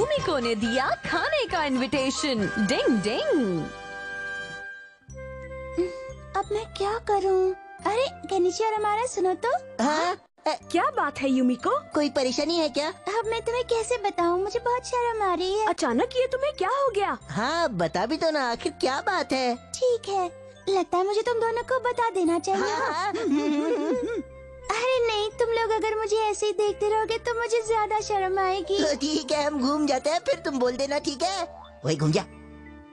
यूमिको ने दिया खाने का इनविटेशन। डिंग डिंग। अब मैं क्या करूं? अरे केनिची और हमारा सुनो तो। हाँ? क्या बात है यूमिको? कोई परेशानी है क्या? अब मैं तुम्हें कैसे बताऊं, मुझे बहुत शर्म आ रही है। अचानक ये तुम्हें क्या हो गया? हाँ बता भी तो ना, आखिर क्या बात है? ठीक है, लगता है मुझे तुम दोनों को बता देना चाहिए। हाँ। अरे नहीं, तुम लोग अगर मुझे ऐसे ही देखते रहोगे तो मुझे ज्यादा शर्म आएगी। तो ठीक है, हम घूम जाते हैं, फिर तुम बोल देना, ठीक है? वही घूम जा।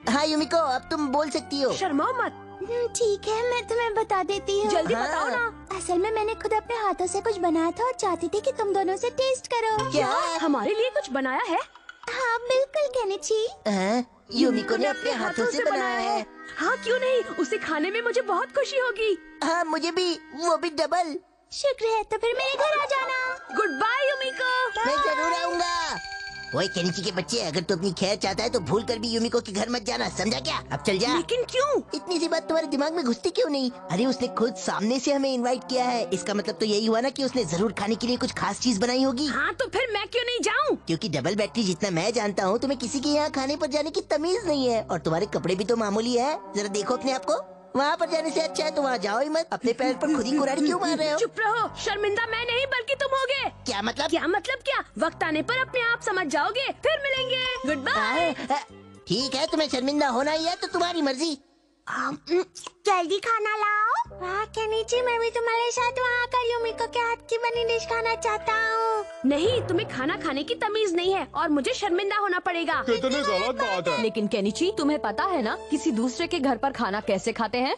हाँ यूमिको, अब तुम बोल सकती हो। शर्माओ मत। ठीक है, मैं तुम्हें बता देती हूँ। जल्दी हाँ। बताओ ना। असल में मैंने खुद अपने हाथों से कुछ बनाया था और चाहती थी कि तुम दोनों से टेस्ट करो। क्या? हमारे लिए कुछ बनाया है? हाँ बिल्कुल केनिची। हाँ, यूमिको ने अपने हाथों से बनाया है। हाँ क्यों नहीं, उसे खाने में मुझे बहुत खुशी होगी। हाँ मुझे भी, वो भी डबल। शुक्र है, तो फिर मेरे घर आ जाना। Good bye Yumiko. मैं जरूर आऊंगा। ओए केनिची के बच्चे, अगर तू अपनी खैर चाहता है तो भूल कर भी यूमिको के घर मत जाना, समझा क्या? अब चल जा। लेकिन क्यों? इतनी सी बात तुम्हारे दिमाग में घुसती क्यों नहीं? अरे उसने खुद सामने से हमें इनवाइट किया है, इसका मतलब तो यही हुआ ना कि उसने जरूर खाने के लिए कुछ खास चीज बनाई होगी। हाँ तो फिर मैं क्यों नहीं जाऊँ? क्योंकि डबल बैटरी जितना मैं जानता हूँ, तुम्हें किसी के यहाँ खाने पर जाने की तमीज नहीं है, और तुम्हारे कपड़े भी तो मामूली है। जरा देखो अपने आप को, वहाँ पर जाने से अच्छा है तो वहाँ जाओ ही मत। अपने पैर पर खुद ही कुल्हाड़ी क्यों मार रहे हो? चुप रहो, शर्मिंदा मैं नहीं बल्कि तुम होगे। क्या मतलब? क्या मतलब क्या? वक्त आने पर अपने आप समझ जाओगे। फिर मिलेंगे। Good bye. ठीक है, तुम्हें शर्मिंदा होना ही है तो तुम्हारी मर्जी। जल्दी खाना लाओ। वाह केनिची, मैं भी तुम्हारे साथ वहाँ आकर यूमिको के हाथ की बनी डिश खाना चाहता हूँ। नहीं, तुम्हें खाना खाने की तमीज नहीं है और मुझे शर्मिंदा होना पड़ेगा। कितनी गलत बात है। लेकिन केनिची, तुम्हें पता है ना किसी दूसरे के घर पर खाना कैसे खाते हैं?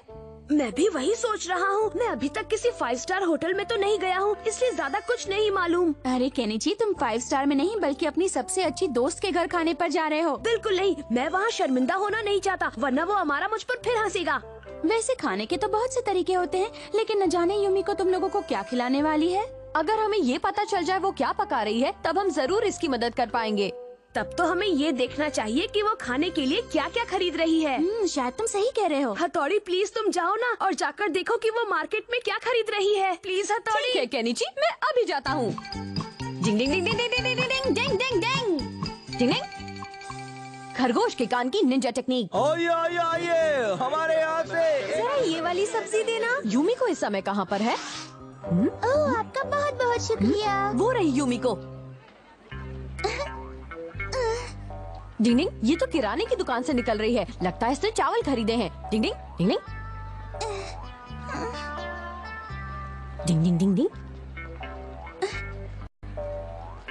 मैं भी वही सोच रहा हूँ। मैं अभी तक किसी 5 स्टार होटल में तो नहीं गया हूँ, इसलिए ज्यादा कुछ नहीं मालूम। अरे केनिची, तुम 5 स्टार में नहीं बल्कि अपनी सबसे अच्छी दोस्त के घर खाने पर जा रहे हो। बिल्कुल नहीं, मैं वहाँ शर्मिंदा होना नहीं चाहता, वरना वो हमारा मुझ पर फिर हंसेगा। वैसे खाने के तो बहुत से तरीके होते हैं, लेकिन न जाने यूमिको तुम लोगों को क्या खिलाने वाली है। अगर हमें ये पता चल जाए वो क्या पका रही है, तब हम जरूर इसकी मदद कर पाएंगे। तब तो हमें ये देखना चाहिए कि वो खाने के लिए क्या क्या खरीद रही है। शायद तुम सही कह रहे हो। हथौड़ी प्लीज तुम जाओ ना और जाकर देखो कि वो मार्केट में क्या खरीद रही है। प्लीज हथौड़ी। ठीक है केनिची, मैं अभी जाता हूँ। डिंग डिंग डिंग डिंग डिंग डिंग डिंग डिंग डिंग डिंग डिंग। खरगोश के कान की निंजा टेक्निक। आइए आइए आइए, हमारे यहाँ से। जरा ये वाली सब्जी देना। यूमिको इस समय कहाँ पर है? ओह, आपका बहुत बहुत शुक्रिया। वो रही यूमिको। डिंग डिंग, ये तो किराने की दुकान से निकल रही है, लगता है इसने चावल खरीदे हैं। डिंग डिंग डिंग डिंग डिंग डिंग डिंग डिंग।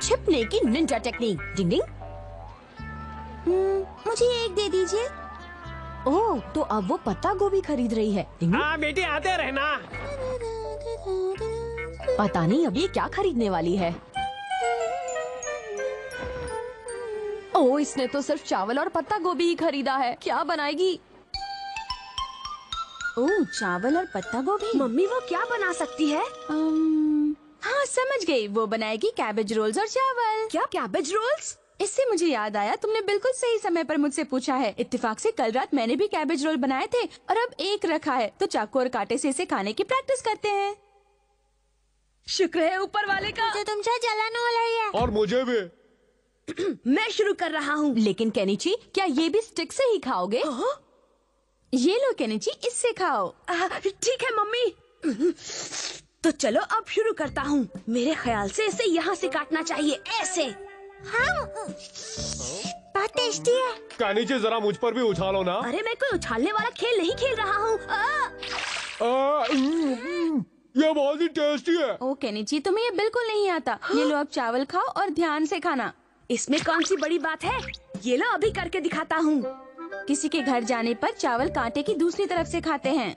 छिपने की निंजा टेक्निक। डिंग डिंग। मुझे एक दे दीजिए। ओह, तो अब वो पत्ता गोभी खरीद रही है। डिंग डिंग। हाँ बेटी, आते रहना। पता नहीं अब ये क्या खरीदने वाली है। ओह, इसने तो सिर्फ चावल और पत्ता गोभी ही खरीदा है, क्या बनाएगी? ओह, चावल और पत्ता गोभी। मम्मी वो क्या बना सकती है? हाँ समझ गई, वो बनाएगी कैबेज रोल्स और चावल। क्या कैबेज रोल्स? इससे मुझे याद आया, तुमने बिल्कुल सही समय पर मुझसे पूछा है। इत्तेफाक से कल रात मैंने भी कैबेज रोल बनाए थे और अब एक रखा है, तो चाकू और कांटे से इसे खाने की प्रैक्टिस करते हैं। शुक्र है ऊपर वाले का। तो तुमसे जलन हो रही है। और मुझे भी। मैं शुरू कर रहा हूँ। लेकिन केनिची, क्या ये भी स्टिक से ही खाओगे? ये लो केनिची, इससे खाओ। ठीक है मम्मी। तो चलो अब शुरू करता हूँ। मेरे ख्याल से इसे यहाँ से काटना चाहिए, ऐसे। हाँ, बहुत टेस्टी है। कानीचे, जरा मुझ पर भी उछालो ना। अरे मैं कोई उछालने वाला खेल नहीं खेल रहा हूँ। ये बहुत ही टेस्टी है। ओ केनिची, तुम्हें ये बिल्कुल नहीं आता। ये लो, अब चावल खाओ और ध्यान से खाना। इसमें कौन सी बड़ी बात है? ये लो अभी करके दिखाता हूँ। किसी के घर जाने पर चावल कांटे की दूसरी तरफ से खाते हैं।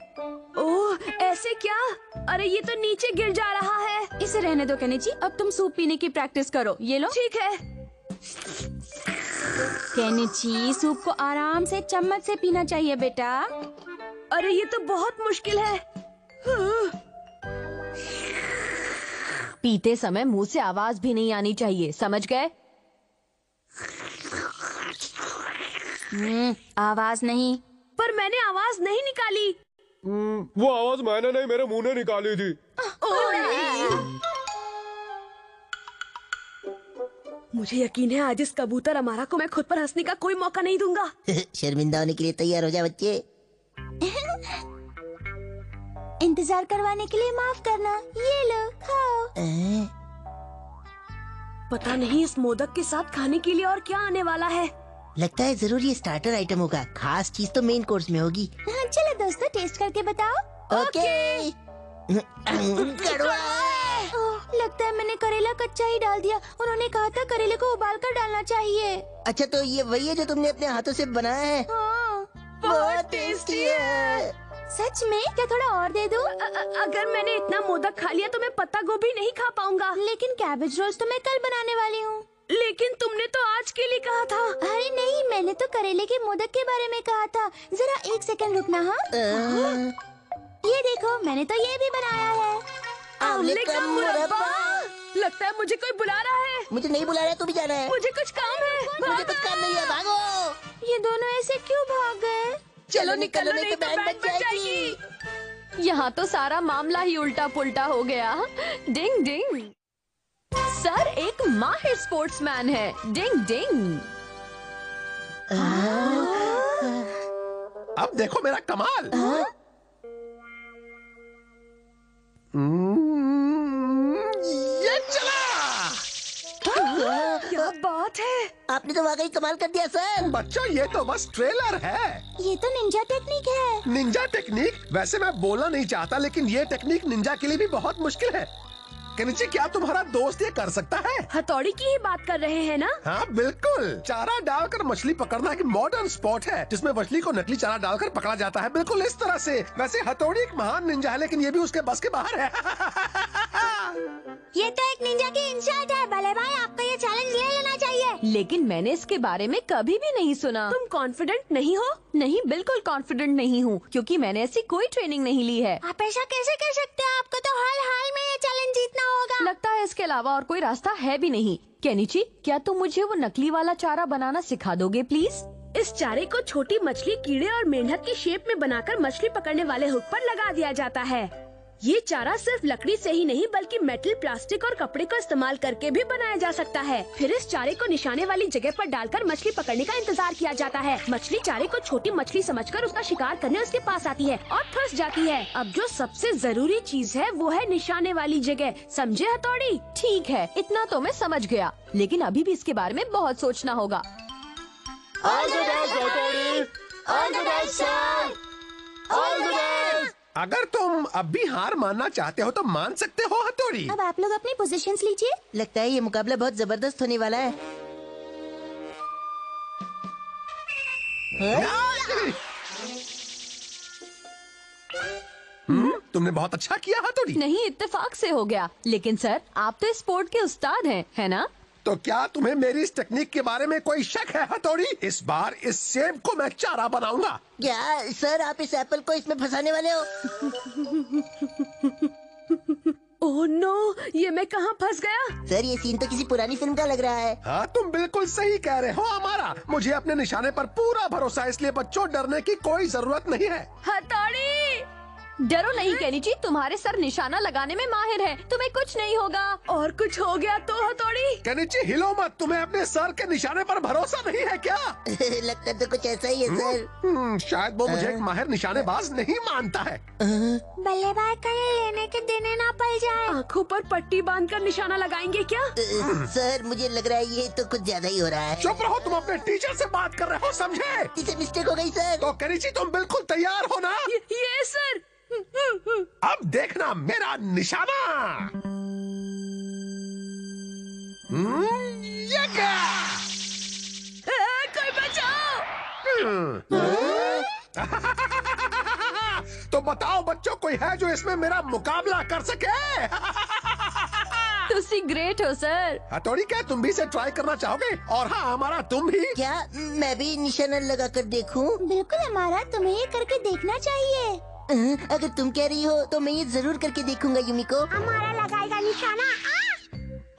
ओह, ऐसे क्या? अरे ये तो नीचे गिर जा रहा है। इसे रहने दो केनिची, अब तुम सूप पीने की प्रैक्टिस करो। ये लो। ठीक है। केनिची, सूप को आराम से चम्मच से पीना चाहिए बेटा। अरे ये तो बहुत मुश्किल है। पीते समय मुंह से आवाज भी नहीं आनी चाहिए, समझ गए? आवाज नहीं। पर मैंने आवाज नहीं निकाली। वो आवाज मैंने नहीं, मेरे मुंह ने निकाली थी। मुझे यकीन है आज इस कबूतर अमारा को मैं खुद पर हंसने का कोई मौका नहीं दूंगा। शर्मिंदा होने के लिए तैयार हो जा बच्चे। इंतजार करवाने के लिए माफ करना। ये लो खाओ। पता नहीं इस मोदक के साथ खाने के लिए और क्या आने वाला है। लगता है जरूर ये स्टार्टर आइटम होगा। खास चीज तो मेन कोर्स में होगी। चलो दोस्तों टेस्ट करके बताओ। ओके। कड़वा है। लगता है मैंने करेला कच्चा ही डाल दिया। उन्होंने कहा था करेले को उबाल कर डालना चाहिए। अच्छा तो ये वही है जो तुमने अपने हाथों से बनाया है? हाँ। बहुत टेस्टी है। सच में? क्या थोड़ा और दे दूं? अगर मैंने इतना मोदक खा लिया तो मैं पत्ता गोभी नहीं खा पाऊंगा। लेकिन कैबेज रोल्स तो मैं कल बनाने वाली हूँ। लेकिन तुमने तो आज के लिए कहा था। अरे नहीं, मैंने तो करेले के मोदक के बारे में कहा था। जरा एक सेकंड रुकना। हाँ ये देखो मैंने तो ये भी बनाया है। आंवले का मुरब्बा। लगता है मुझे कोई बुला रहा है। मुझे नहीं बुला रहा है, तू भी जाना है। मुझे कुछ काम है। मुझे कुछ काम नहीं है, भागो। ये दोनों ऐसे क्यों भाग गए? चलो निकलो नहीं तो बैंड बज जाएगी। यहाँ तो सारा मामला ही उल्टा पुल्टा हो गया। डिंग डिंग। सर एक माहिर स्पोर्ट्समैन है। डिंग डिंग। अब देखो मेरा कमाल। ये चला। क्या बात है। आपने तो वाकई कमाल कर दिया सर। बच्चों ये तो बस ट्रेलर है। ये तो निंजा टेक्निक है। Ninja technique? वैसे मैं बोलना नहीं चाहता लेकिन ये टेक्निक निंजा के लिए भी बहुत मुश्किल है। केनिची क्या तुम्हारा दोस्त ये कर सकता है? हथौड़ी की ही बात कर रहे हैं ना? हाँ बिल्कुल। चारा डालकर मछली पकड़ना एक मॉडर्न स्पोर्ट है जिसमें मछली को नकली चारा डालकर पकड़ा जाता है, बिल्कुल इस तरह से। वैसे हथौड़ी एक महान निंजा है लेकिन ये भी उसके बस के बाहर है। ये तो एक निंजा की इंसाइट है। भले भाई आपको ये चैलेंज ले लेना चाहिए। लेकिन मैंने इसके बारे में कभी भी नहीं सुना। तुम कॉन्फिडेंट नहीं हो? नहीं, बिल्कुल कॉन्फिडेंट नहीं हूँ क्योंकि मैंने ऐसी कोई ट्रेनिंग नहीं ली है। आप ऐसा कैसे कर सकते हो? आपको तो हाल हाल में ये चैलेंज जीतना होगा। लगता है इसके अलावा और कोई रास्ता है भी नहीं। केनिची क्या तुम मुझे वो नकली वाला चारा बनाना सिखा दोगे प्लीज? इस चारे को छोटी मछली, कीड़े और मेंढक की शेप में बनाकर मछली पकड़ने वाले हुक पर लगा दिया जाता है। ये चारा सिर्फ लकड़ी से ही नहीं बल्कि मेटल, प्लास्टिक और कपड़े का इस्तेमाल करके भी बनाया जा सकता है। फिर इस चारे को निशाने वाली जगह पर डालकर मछली पकड़ने का इंतजार किया जाता है। मछली चारे को छोटी मछली समझकर उसका शिकार करने उसके पास आती है और फंस जाती है। अब जो सबसे जरूरी चीज है वो है निशाने वाली जगह। समझे हथौड़ी? ठीक है, इतना तो मैं समझ गया, लेकिन अभी भी इसके बारे में बहुत सोचना होगा। ऑल द बेस्ट हथौड़ी। All the best sir. All the best. अगर तुम अब भी हार मानना चाहते हो तो मान सकते हो हथौड़ी। अब आप लोग अपनी पोजीशंस लीजिए। लगता है ये मुकाबला बहुत जबरदस्त होने वाला है। तुमने बहुत अच्छा किया हथौड़ी। नहीं, इत्तेफाक से हो गया। लेकिन सर आप तो स्पोर्ट के उस्ताद हैं, है ना? तो क्या तुम्हें मेरी इस टेक्निक के बारे में कोई शक है हथौड़ी? इस बार इस सेब को मैं चारा बनाऊंगा। क्या सर आप इस एप्पल को इसमें फंसाने वाले हो? ओह नो, ये मैं कहाँ फंस गया? सर ये सीन तो किसी पुरानी फिल्म का लग रहा है। हाँ तुम बिल्कुल सही कह रहे हो हमारा। मुझे अपने निशाने पर पूरा भरोसा है, इसलिए बच्चों डरने की कोई जरूरत नहीं है। हथौड़ी डरो नहीं केनिची, तुम्हारे सर निशाना लगाने में माहिर है, तुम्हें कुछ नहीं होगा। और कुछ हो गया तो हथौड़ी? केनिची हिलो मत, तुम्हें अपने सर के निशाने पर भरोसा नहीं है क्या? लगता तो कुछ ऐसा ही है सर। शायद वो मुझे एक माहिर निशानेबाज नहीं मानता है। बल्ले भाई कहीं लेने के देने ना पड़ जाए। आँखों पर पट्टी बांधकर निशाना लगाएंगे क्या? सर मुझे लग रहा है ये तो कुछ ज्यादा ही हो रहा है। चुप रहो, तुम अपने टीचर से बात कर रहे हो, समझे? इसे मिस्टेक हो गई सर। तो केनिची तुम बिल्कुल तैयार हो ना? ये सर। अब देखना मेरा निशाना। ये क्या? कोई बचाओ। तो बताओ बच्चों, कोई है जो इसमें मेरा मुकाबला कर सके? तुसी ग्रेट हो सर। हथौड़ी क्या तुम भी इसे ट्राई करना चाहोगे? और हाँ हमारा तुम भी। क्या मैं भी निशाना लगा कर देखूं? बिल्कुल हमारा, तुम्हें ये करके देखना चाहिए। अगर तुम कह रही हो तो मैं ये जरूर करके देखूंगा युमिको। हमारा लगाएगा निशाना।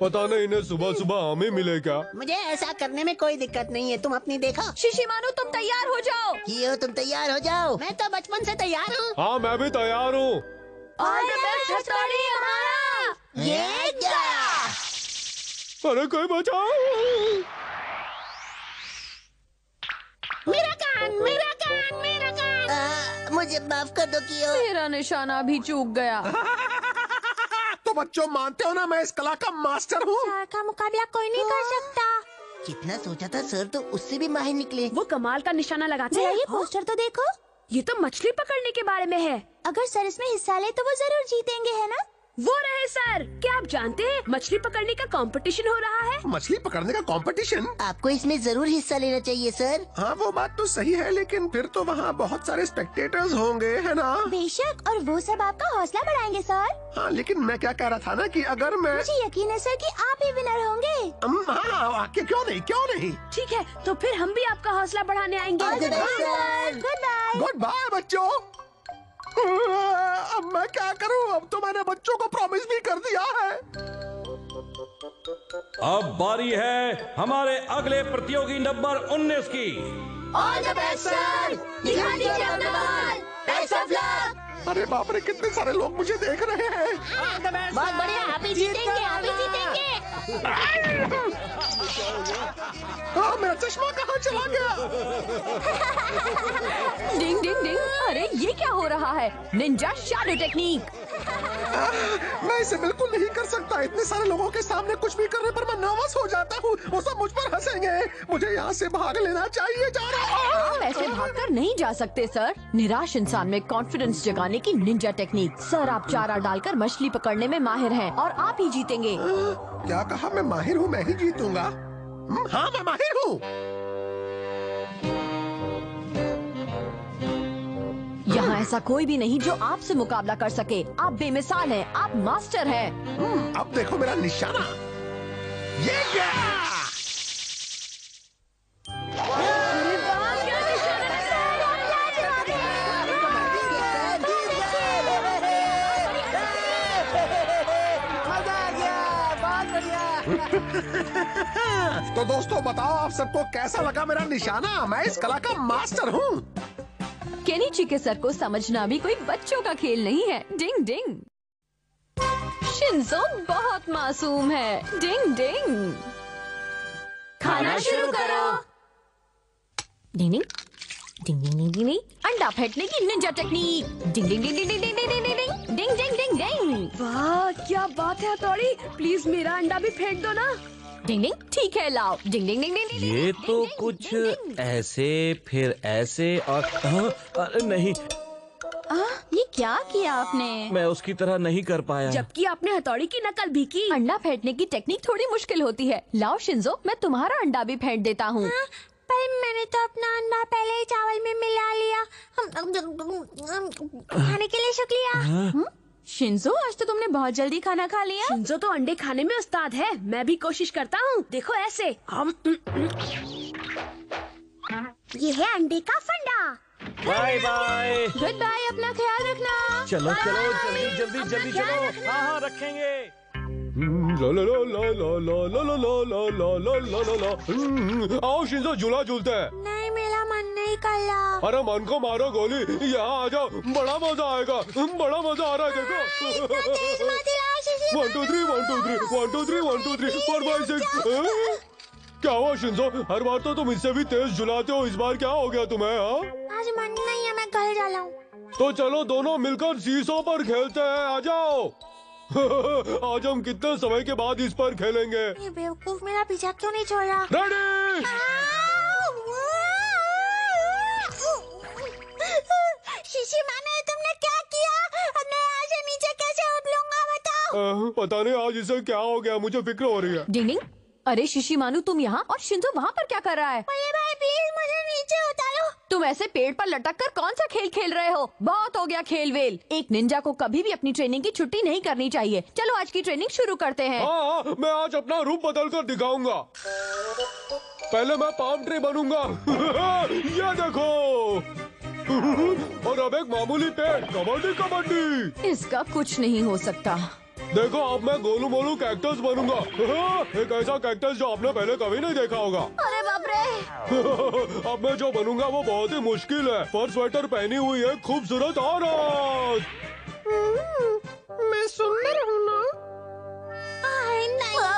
पता नहीं इन्हें सुबह सुबह हमें मिले क्या? मुझे ऐसा करने में कोई दिक्कत नहीं है, तुम अपनी देखो। शिशिमानु तुम तैयार हो जाओ। ये तुम तैयार हो जाओ। मैं तो बचपन से तैयार हूँ। हाँ मैं भी तैयार हूँ। ऑल द बेस्ट हथौड़ी हमारा। ये क्या? अरे कोई बचाओ। मेरा कान, मेरा कान, मेरा कान। मुझे माफ कर दो कियो। मेरा निशाना भी चूक गया। तो बच्चों मानते हो ना मैं इस कला का मास्टर हूँ। सर का मुकाबला कोई नहीं कर सकता। जितना सोचा था सर तो उससे भी माहिर निकले। वो कमाल का निशाना लगाते जरा हैं। ये पोस्टर तो देखो। ये तो मछली पकड़ने के बारे में है। अगर सर इसमें हिस्सा ले तो वो जरूर जीतेंगे, है ना? वो रहे सर। क्या आप जानते हैं मछली पकड़ने का कंपटीशन हो रहा है? मछली पकड़ने का कंपटीशन? आपको इसमें जरूर हिस्सा लेना चाहिए सर। हाँ वो बात तो सही है, लेकिन फिर तो वहाँ बहुत सारे स्पेक्टेटर्स होंगे, है ना? बेशक, और वो सब आपका हौसला बढ़ाएंगे सर। हाँ लेकिन मैं क्या कह रहा था ना कि अगर मैं मुझे यकीन है सर कि आप ही विनर होंगे। हाँ क्यों नहीं, क्यों नहीं। ठीक है, तो फिर हम भी आपका हौसला बढ़ाने आएंगे। Good bye, sir. Good bye. Good bye बच्चों। अब मैं क्या करूं? अब तो मैंने बच्चों को प्रॉमिस भी कर दिया है। अब बारी है हमारे अगले प्रतियोगी नंबर 19 की। All the best sir. दिखा दीजिए अपना कमाल। Best of luck. अरे बाप रे, कितने सारे लोग मुझे देख रहे हैं। बहुत बढ़िया, आप ही जीतेंगे, आप ही जीतेंगे। हाँ मेरा चश्मा कहाँ चला गया? डिंग डिंग डिंग। अरे ये क्या हो रहा है? Ninja shadow technique. मैं इसे बिल्कुल नहीं कर सकता। इतने सारे लोगों के सामने कुछ भी करने पर मैं नर्वस हो जाता हूँ। वो सब मुझ पर हंसेंगे। मुझे यहाँ से भाग लेना चाहिए। जा रहा आप ऐसे भागकर नहीं जा सकते सर। निराश इंसान में कॉन्फिडेंस जगाने की निंजा टेक्निक। सर आप चारा डालकर मछली पकड़ने में माहिर हैं और आप ही जीतेंगे। क्या कहा? मैं माहिर हूँ, मैं ही जीतूंगा। हाँ मैं माहिर हूँ। यहाँ ऐसा कोई भी नहीं जो आपसे मुकाबला कर सके। आप बेमिसाल हैं, आप मास्टर हैं। अब देखो मेरा निशाना। ये क्या? तो दोस्तों बताओ आप सबको कैसा लगा मेरा निशाना? मैं इस कला का मास्टर हूँ। केनिची के सर को समझना भी कोई बच्चों का खेल नहीं है। डिंग डिंग। शिंजो बहुत मासूम है। डिंग डिंग। खाना शुरू करो। डिंग डिंग डिंग डिंग डिंग डिंग। अंडा फेंकने की निंजा टेक्निक। डिंग डिंग डिंग डिंग डिंग डिंग डिंग डिंग डिंग डिंग डिंग डिंग। वाह क्या बात है हथौड़ी। प्लीज मेरा अंडा भी फेंक दो ना। डिंग डिंग। ठीक है लाओ। डिंग डिंग डिंग डिंग। ये तो कुछ ऐसे फिर ऐसे और अरे नहीं, ये क्या किया आपने? मैं उसकी तरह नहीं कर पाया। जबकि आपने हथौड़ी की नकल भी की। अंडा फेंकने की टेक्निक थोड़ी मुश्किल होती है। लाओ शिंजो, मैं तुम्हारा अंडा भी फेंक देता हूँ। पर मैंने तो अपना अंडा पहले ही चावल में मिला लिया। खाने के लिए शुक्रिया। शिंजो आज तो तुमने बहुत जल्दी खाना खा लिया। शिंजो तो अंडे खाने में उस्ताद है। मैं भी कोशिश करता हूँ। देखो ऐसे। ये है अंडे का फंडा। Bye bye. गुड बाय, अपना ख्याल रखना। चलो चलो जल्दी जल्दी जल्दी चलो। हाँ हाँ रखेंगे। ला ला ला ला ला ला ला ला ला ला ला ला ला ला। आओ शिंजो, झूला झूलते हैं। नहीं, मेरा मन नहीं कर रहा। अरे मन को मारो गोली। यहाँ आ जाओ, बड़ा मजा आएगा। बड़ा मजा आ रहा है देखो। 1 2 3 1 2 3 1 2 3 1 2 3 4 5 6। क्या हुआ शिंजो? हर बार तो तुम इससे भी तेज झुलाते हो, इस बार क्या हो गया तुम्हें? हाँ आज मन नहीं है, मैं घर जा रहा हूँ। तो चलो दोनों मिलकर सीसों पर खेलते हैं। आ जाओ। आज हम कितने समय के बाद इस पर खेलेंगे। ये बेवकूफ मेरा पीछा क्यों नहीं छोड़ रहा? रेडी? शीशी माने, तुमने क्या किया? अब मैं यहाँ से नीचे कैसे उतरूंगा बताओ? पता नहीं आज इसे क्या हो गया, मुझे फिक्र हो रही है। डिंग डिंग। अरे शिशी मानू, तुम यहाँ और शिंजो वहाँ पर क्या कर रहा है? बड़े भाई प्लीज मुझे नीचे उतारो। तुम ऐसे पेड़ पर लटक कर कौन सा खेल खेल रहे हो? बहुत हो गया खेल वेल। एक निंजा को कभी भी अपनी ट्रेनिंग की छुट्टी नहीं करनी चाहिए। चलो आज की ट्रेनिंग शुरू करते हैं। हाँ, मैं आज अपना रूप बदल कर दिखाऊंगा। पहले मैं पाम ट्री बनूंगा। ये देखो। और अब एक मामूली पेड़। कबड्डी कबड्डी। इसका कुछ नहीं हो सकता। देखो अब मैं गोलू मोलू कैक्टस बनूंगा। एक ऐसा कैक्टस जो आपने पहले कभी नहीं देखा होगा। अरे बाप रे। अब मैं जो बनूंगा वो बहुत ही मुश्किल है। फर स्वेटर पहनी हुई है, खूबसूरत औरत। मैं सुंदर हूँ ना? नहीं।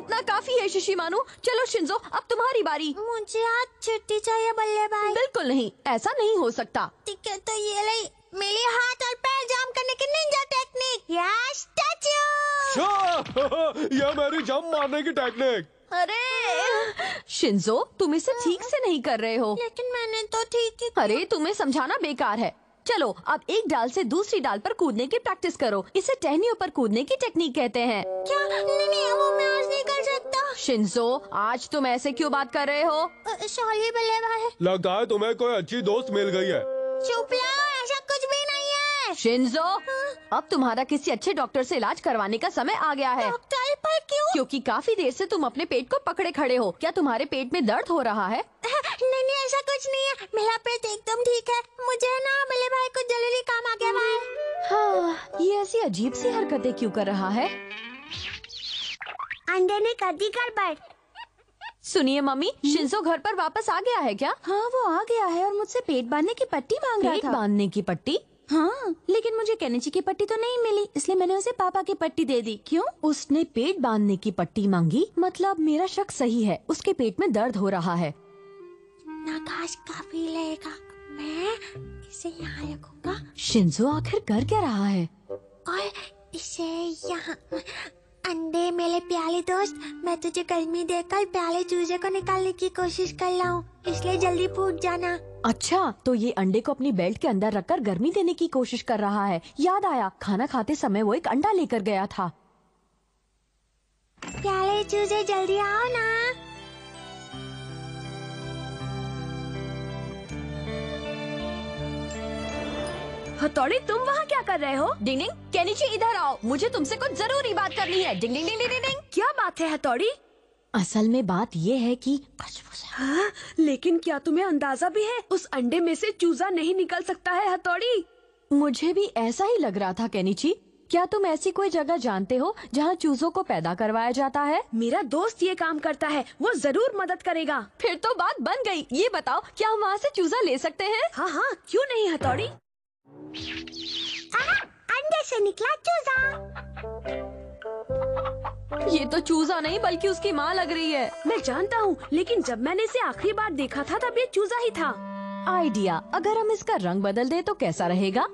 इतना काफी है शिशिमानु। चलो शिंजो, अब तुम्हारी बारी। मुझे आज छुट्टी चाहिए बल्ले भाई। बिल्कुल नहीं, ऐसा नहीं हो सकता। ठीक है, तो ये ले मेरे हाथ और पैर जाम करने की निंजा टेक्निक। Yes, statue. ये मेरी जंप मारने की टेक्निक। अरे शिंजो, तुम इसे ठीक से नहीं कर रहे हो। लेकिन मैंने तो ठीक ही। अरे तुम्हें समझाना बेकार है। चलो अब एक डाल से दूसरी डाल पर कूदने की प्रैक्टिस करो। इसे टहनियों पर कूदने की टेक्निक कहते हैं। क्या? नहीं, वो मैं आज नहीं कर सकता। शिंजो, आज तुम ऐसे क्यों बात कर रहे हो? सॉरी बल्ले भाई। लगता है तुम्हें कोई अच्छी दोस्त मिल गई है। चुप रहो, ऐसा कुछ भी नहीं है। शिंजो, अब तुम्हारा किसी अच्छे डॉक्टर से इलाज करवाने का समय आ गया है। डॉक्टर पर क्यों? क्योंकि काफी देर से तुम अपने पेट को पकड़े खड़े हो। क्या तुम्हारे पेट में दर्द हो रहा है? नहीं, ऐसा कुछ नहीं है। मेरा पेट एकदम ठीक है। मुझे ना बल्ले भाई को जरूरी काम आ गया भाई। हाँ, ये ऐसी अजीब सी हरकतें क्यों कर रहा है? अंडे ने कर दी गड़बड़। सुनिए मम्मी, शिंजो घर पर वापस आ गया है क्या? हाँ, वो आ गया है और मुझसे पेट बांधने की पट्टी मांग रहा पेट था। बांधने की पट्टी? हाँ, लेकिन मुझे केनिची की पट्टी तो नहीं मिली, इसलिए मैंने उसे पापा की पट्टी दे दी। क्यों? उसने पेट बांधने की पट्टी मांगी, मतलब मेरा शक सही है, उसके पेट में दर्द हो रहा है। ना घास काफी लेगा, मैं इसे यहाँ रखूंगा शिंजो आखिर कर क्या रहा है? और इसे यहाँ। अंडे मेरे प्यारे दोस्त, मैं तुझे गर्मी देकर प्यारे चूजे को निकालने की कोशिश कर रहा हूँ, इसलिए जल्दी फूट जाना। अच्छा, तो ये अंडे को अपनी बेल्ट के अंदर रखकर गर्मी देने की कोशिश कर रहा है। याद आया, खाना खाते समय वो एक अंडा लेकर गया था। प्यारे चूजे जल्दी आओ ना। हथौड़ी, तुम वहाँ क्या कर रहे हो? डिंग डिंग, केनिची इधर आओ, मुझे तुमसे कुछ जरूरी बात करनी है। डिंग डिंग डिंग डिंग डिंग। क्या बात है हथौड़ी? असल में बात ये है कि हाँ, लेकिन क्या तुम्हें अंदाजा भी है उस अंडे में से चूजा नहीं निकल सकता है हथौड़ी? मुझे भी ऐसा ही लग रहा था केनिची। क्या तुम ऐसी कोई जगह जानते हो जहाँ चूजों को पैदा करवाया जाता है? मेरा दोस्त ये काम करता है, वो जरूर मदद करेगा। फिर तो बात बन गई। ये बताओ, क्या हम वहाँ से चूजा ले सकते हैं? हाँ हाँ, क्यों नहीं हथौड़ी? अंडे से निकला चूजा। ये तो चूजा नहीं बल्कि उसकी माँ लग रही है। मैं जानता हूँ, लेकिन जब मैंने इसे आखिरी बार देखा था तब ये चूजा ही था। आइडिया, अगर हम इसका रंग बदल दे तो कैसा रहेगा?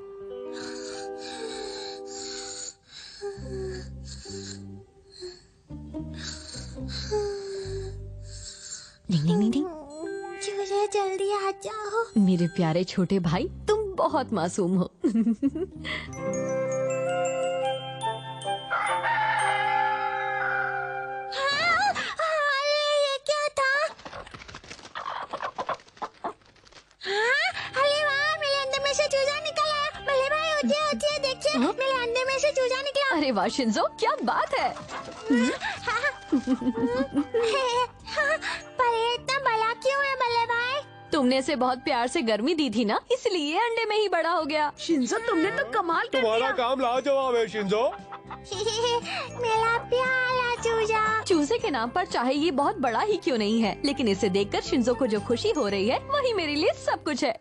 डिंग डिंग डिंग डिंग। चूजे जल्दी आ जाओ। मेरे प्यारे छोटे भाई, तुम बहुत मासूम हो। ये क्या था? हाँ, अरे वाह, मेरे अंडे में से चूजा निकला। भले भाई, उठिए देखिए, मेरे अंडे में से चूजा निकला। अरे वाह शिंजो, क्या बात है। पर ये इतना बड़ा क्यों है बल्ले भाई? तुमने इसे बहुत प्यार से गर्मी दी थी ना, इसलिए अंडे में ही बड़ा हो गया। शिंजो, तुमने तो कमाल कर तुम्हारा दिया। काम लाजवाब है शिंजो। मेरा प्यारा चूजा। चूजे के नाम पर चाहे ये बहुत बड़ा ही क्यों नहीं है, लेकिन इसे देखकर शिंजो को जो खुशी हो रही है वही मेरे लिए सब कुछ है।